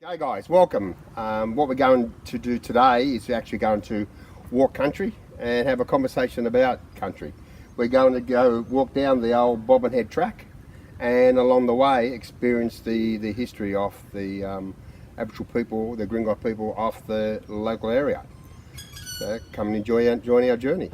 Okay guys, welcome. What we're going to do today is we're actually going to walk country and have a conversation about country. We're going to go walk down the old Bobbin Head track and along the way experience the history of the Aboriginal people, the Gringot people of the local area. So come and join our journey.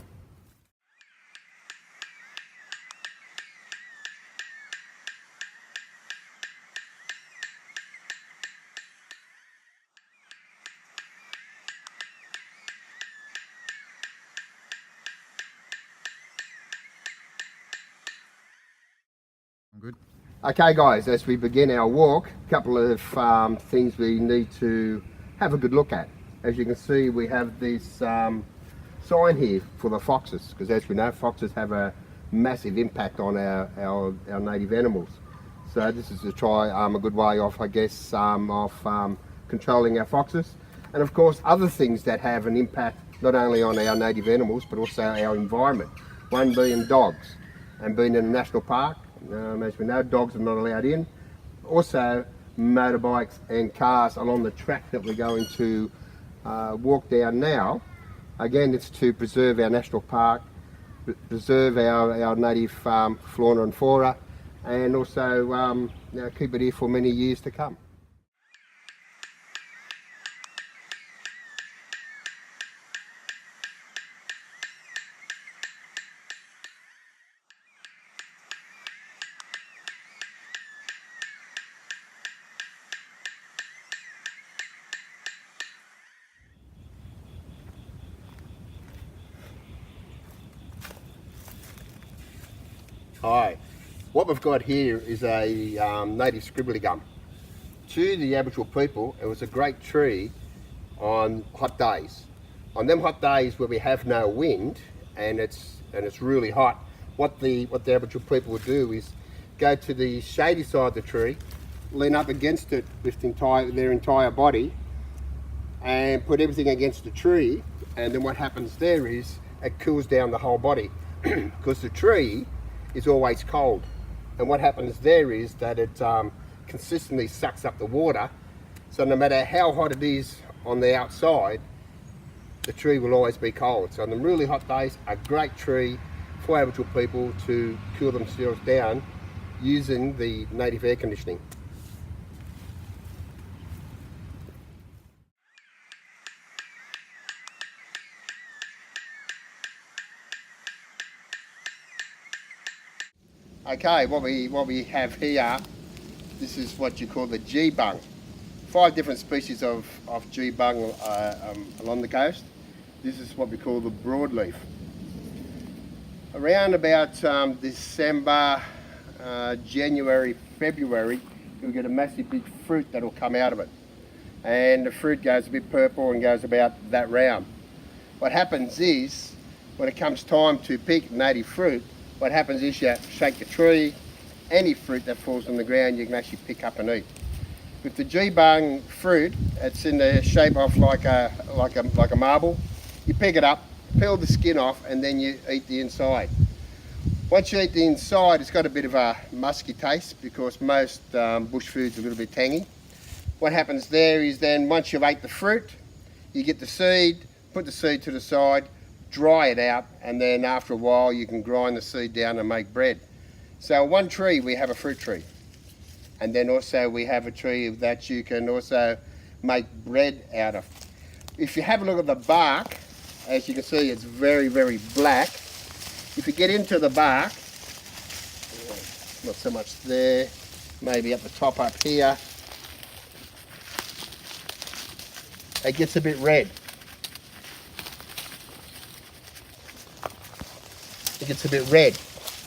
Good. Okay guys, as we begin our walk, a couple of things we need to have a good look at. As you can see, we have this sign here for the foxes, because as we know, foxes have a massive impact on our native animals. So this is to try a good way of, I guess, of controlling our foxes. And of course, other things that have an impact not only on our native animals, but also our environment. One being dogs, and being in a national park, as we know, dogs are not allowed in. Also, motorbikes and cars along the track that we're going to walk down now. Again, it's to preserve our national park, preserve our native fauna and flora, and also keep it here for many years to come. Hi, what we've got here is a native scribbly gum. To the Aboriginal people, it was a great tree on hot days. On them hot days where we have no wind and it's really hot, what the Aboriginal people would do is go to the shady side of the tree, lean up against it with their entire body, and put everything against the tree. And then what happens there is it cools down the whole body because the tree is always cold, and what happens there is that it consistently sucks up the water, so no matter how hot it is on the outside, the tree will always be cold. So on the really hot days, a great tree for Aboriginal people to cool themselves down using the native air conditioning. Okay, what we have here, this is what you call the G-bung. 5 different species of G-bung along the coast. This is what we call the broadleaf. Around about December, January, February, you'll get a massive big fruit that'll come out of it. And the fruit goes a bit purple and goes about that round. What happens is, when it comes time to pick native fruit, what happens is you shake the tree, any fruit that falls on the ground you can actually pick up and eat. With the G-bung fruit, it's in the shape of like a marble. You pick it up, peel the skin off, and then you eat the inside. Once you eat the inside, it's got a bit of a musky taste because most bush food's a little bit tangy. What happens there is then once you've ate the fruit, you get the seed, put the seed to the side, dry it out, and then after a while you can grind the seed down and make bread. So one tree, we have a fruit tree, and then also we have a tree that you can also make bread out of. If you have a look at the bark, as you can see, it's very, very black. If you get into the bark, not so much there, maybe at the top up here, it gets a bit red. It gets a bit red.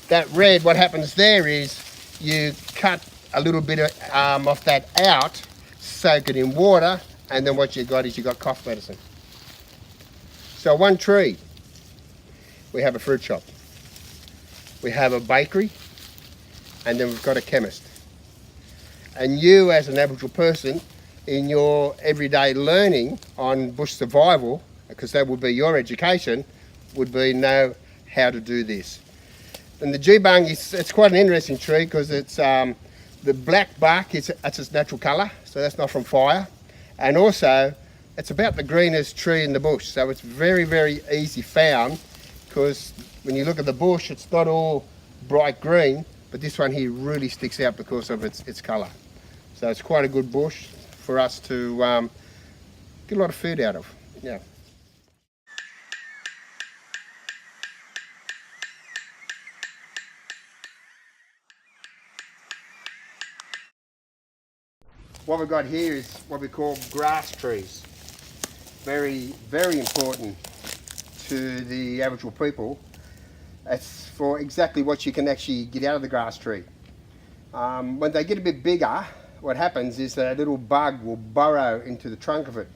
That red, what happens there is you cut a little bit of that out, soak it in water, and then what you got is you got cough medicine. So one tree, we have a fruit shop, we have a bakery, and then we've got a chemist. And you as an Aboriginal person, in your everyday learning on bush survival, because that would be your education, would be know how to do this. And the G-bung it's quite an interesting tree because it's the black bark that's its natural colour, so that's not from fire. And also, it's about the greenest tree in the bush, so it's very, very easy found, because when you look at the bush, it's not all bright green, but this one here really sticks out because of its colour. So it's quite a good bush for us to get a lot of food out of. Yeah. What we've got here is what we call grass trees. Very, very important to the Aboriginal people. It's for exactly what you can actually get out of the grass tree. When they get a bit bigger, what happens is that a little bug will burrow into the trunk of it,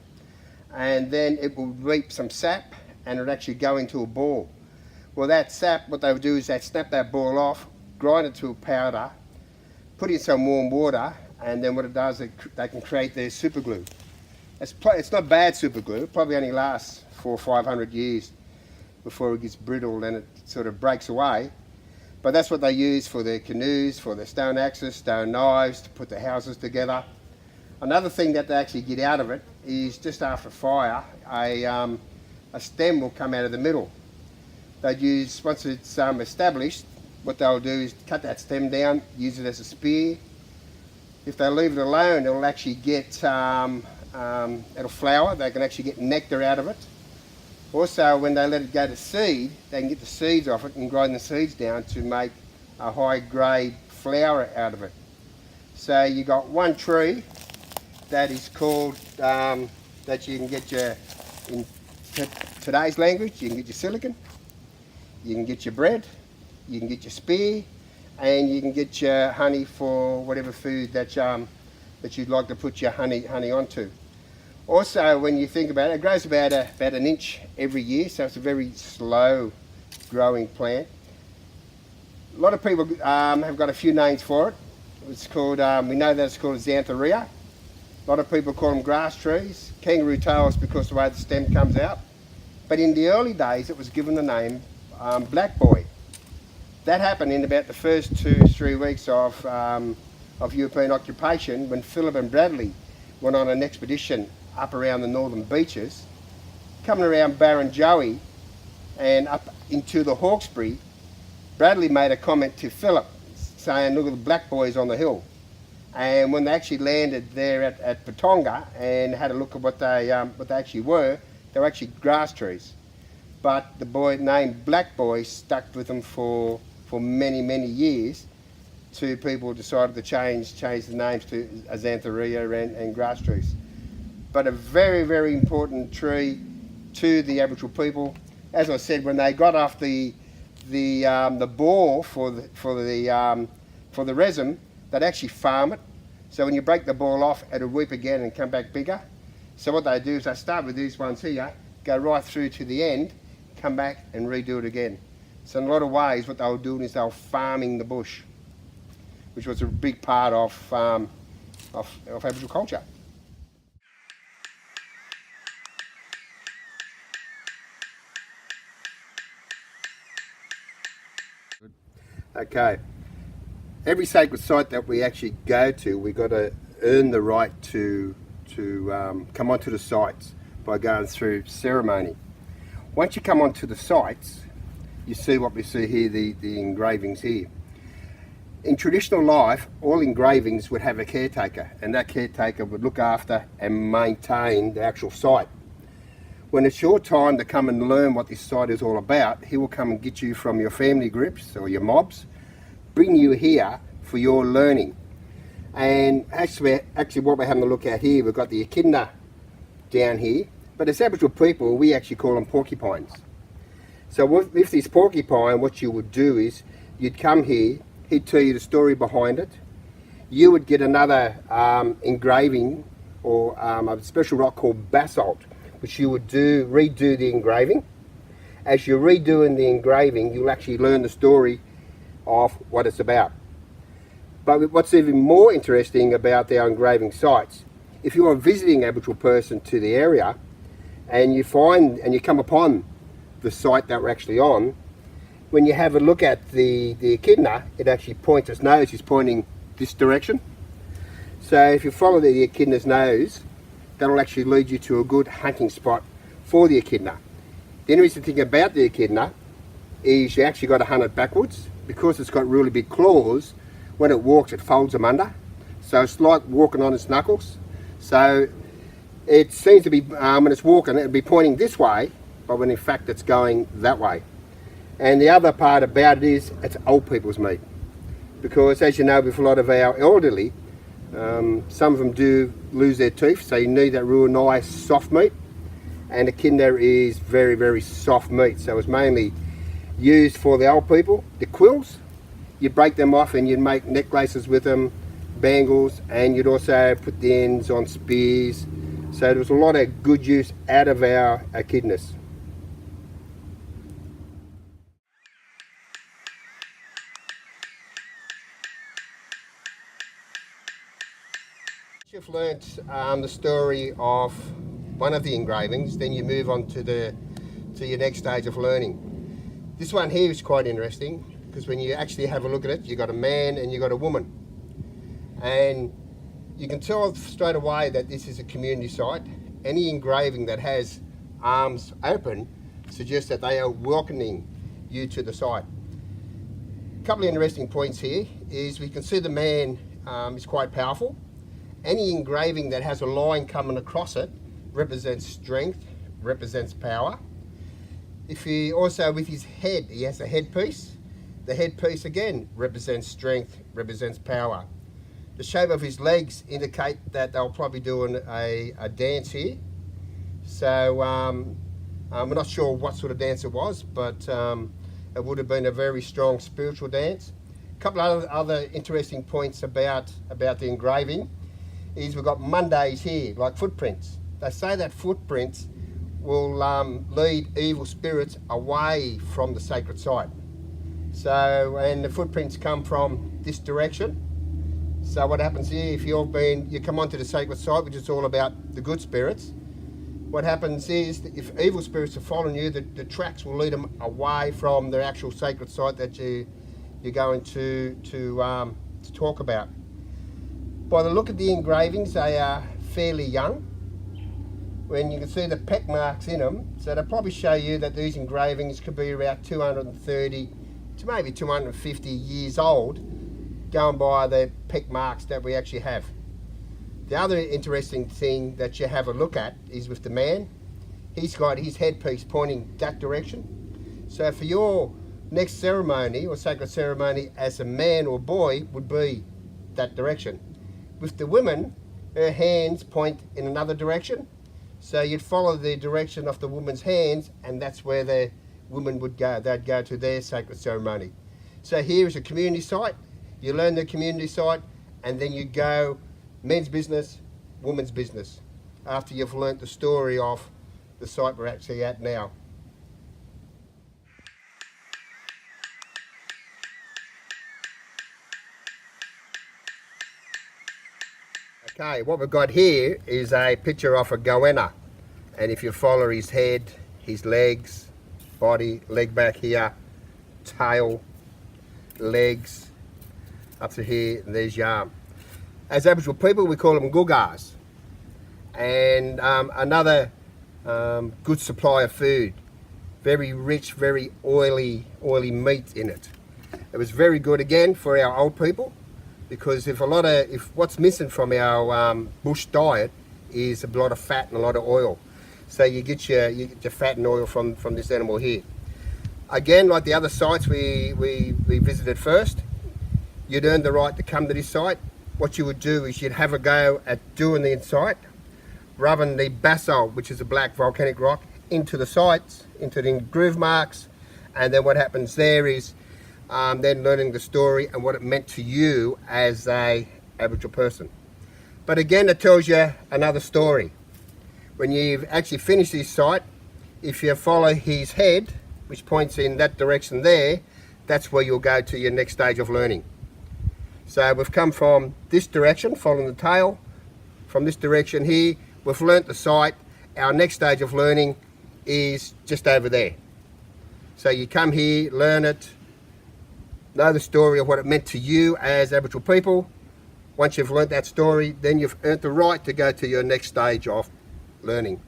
and then it will reap some sap and it'll actually go into a ball. Well, that sap, what they'll do is they snap that ball off, grind it to a powder, put it in some warm water, and then what it does, they can create their super glue. It's not bad super glue, it probably only lasts 400 or 500 years before it gets brittle and it sort of breaks away. But that's what they use for their canoes, for their stone axes, stone knives, to put the houses together. Another thing that they actually get out of it is just after fire, a stem will come out of the middle. They'd use, once it's established, what they'll do is cut that stem down, use it as a spear. If they leave it alone, it'll actually get, it'll flower, they can actually get nectar out of it. Also, when they let it go to seed, they can get the seeds off it and grind the seeds down to make a high grade flour out of it. So you got one tree that is called, that you can get your, in today's language, you can get your silicon, you can get your bread, you can get your spear, and you can get your honey for whatever food that you'd like to put your honey onto. Also, when you think about it, it grows about an inch every year, so it's a very slow growing plant. A lot of people have got a few names for it. It's called, we know that it's called xanthoria. A lot of people call them grass trees. Kangaroo tails because of the way the stem comes out. But in the early days, it was given the name black boy. That happened in about the first 2-3 weeks of European occupation, when Phillip and Bradley went on an expedition up around the northern beaches. Coming around Barrenjoey and up into the Hawkesbury, Bradley made a comment to Phillip saying, look at the black boys on the hill. And when they actually landed there at Patonga and had a look at what they actually were actually grass trees. But the boy named Black Boy stuck with them for many, many years, till people decided to change the names to xanthoria and grass trees. But a very, very important tree to the Aboriginal people. As I said, when they got off the bore for the resin, they'd actually farm it. So when you break the ball off, it'll weep again and come back bigger. So what they do is they start with these ones here, go right through to the end, come back and redo it again. So in a lot of ways, what they were doing is they were farming the bush, which was a big part of Aboriginal culture. Okay, every sacred site that we actually go to, we got to earn the right to come onto the sites by going through ceremony. Once you come onto the sites, you see what we see here, the engravings here. In traditional life, all engravings would have a caretaker, and that caretaker would look after and maintain the actual site. When it's your time to come and learn what this site is all about, he will come and get you from your family groups or your mobs, bring you here for your learning. And actually what we're having a look at here, we've got the echidna down here, but as Aboriginal people, we actually call them porcupines. So with this porcupine, what you would do is, you'd come here, he'd tell you the story behind it. You would get another engraving or a special rock called basalt, which you would redo the engraving. As you're redoing the engraving, you'll actually learn the story of what it's about. But what's even more interesting about our engraving sites, if you're a visiting Aboriginal person to the area and you come upon the site that we're actually on, when you have a look at the echidna, it actually points, its nose is pointing this direction. So if you follow the echidna's nose, that'll actually lead you to a good hunting spot for the echidna. The interesting thing about the echidna is you actually got to hunt it backwards, because it's got really big claws. When it walks, it folds them under, so it's like walking on its knuckles. So it seems to be, when it's walking, it'll be pointing this way, but when in fact it's going that way. And the other part about it is it's old people's meat, because as you know, with a lot of our elderly, some of them do lose their teeth, so you need that real nice soft meat, and echidna is very, very soft meat. So it's mainly used for the old people. The quills, you break them off and you'd make necklaces with them, bangles, and you'd also put the ends on spears. So there was a lot of good use out of our echidnas. You've learnt the story of one of the engravings, then you move on to your next stage of learning. This one here is quite interesting, because when you actually have a look at it, you've got a man and you've got a woman. And you can tell straight away that this is a community site. Any engraving that has arms open suggests that they are welcoming you to the site. A couple of interesting points here is we can see the man is quite powerful. Any engraving that has a line coming across it represents strength, represents power. If he also, with his head, he has a headpiece. The headpiece again represents strength, represents power. The shape of his legs indicate that they'll probably doing a dance here. So we're not sure what sort of dance it was, but it would have been a very strong spiritual dance. A couple of other interesting points about the engraving is we've got Mondays here, like footprints. They say that footprints will lead evil spirits away from the sacred site. So, and the footprints come from this direction. So what happens here, if you come onto the sacred site, which is all about the good spirits, what happens is that if evil spirits are following you, the tracks will lead them away from the actual sacred site that you're going to talk about. By the look of the engravings, they are fairly young. When you can see the peck marks in them, so they probably show you that these engravings could be about 230 to maybe 250 years old, going by the peck marks that we actually have. The other interesting thing that you have a look at is with the man. He's got his headpiece pointing that direction. So for your next ceremony or sacred ceremony as a man or boy would be that direction. With the woman, her hands point in another direction. So you'd follow the direction of the woman's hands, and that's where the woman would go. They'd go to their sacred ceremony. So here is a community site. You learn the community site, and then you go men's business, women's business, after you've learnt the story of the site we're actually at now. Okay, what we've got here is a picture of a goanna, and if you follow his head, his legs, body, leg back here, tail, legs, up to here, and there's your arm. As Aboriginal people, we call them guggars, and another good supply of food, very rich, very oily meat in it. It was very good again for our old people, because if what's missing from our bush diet is a lot of fat and a lot of oil, so you get your fat and oil from this animal here. Again, like the other sites we visited first, you'd earn the right to come to this site. What you would do is you'd have a go at doing the site, rubbing the basalt, which is a black volcanic rock, into the sites, into the groove marks, and then what happens there is then learning the story and what it meant to you as a Aboriginal person. But again, it tells you another story. When you've actually finished this site, if you follow his head, which points in that direction there, that's where you'll go to your next stage of learning. So we've come from this direction, following the tail. From this direction here, we've learnt the site. Our next stage of learning is just over there. So you come here, learn it, know the story of what it meant to you as Aboriginal people, Once you've learnt that story, then you've earned the right to go to your next stage of learning.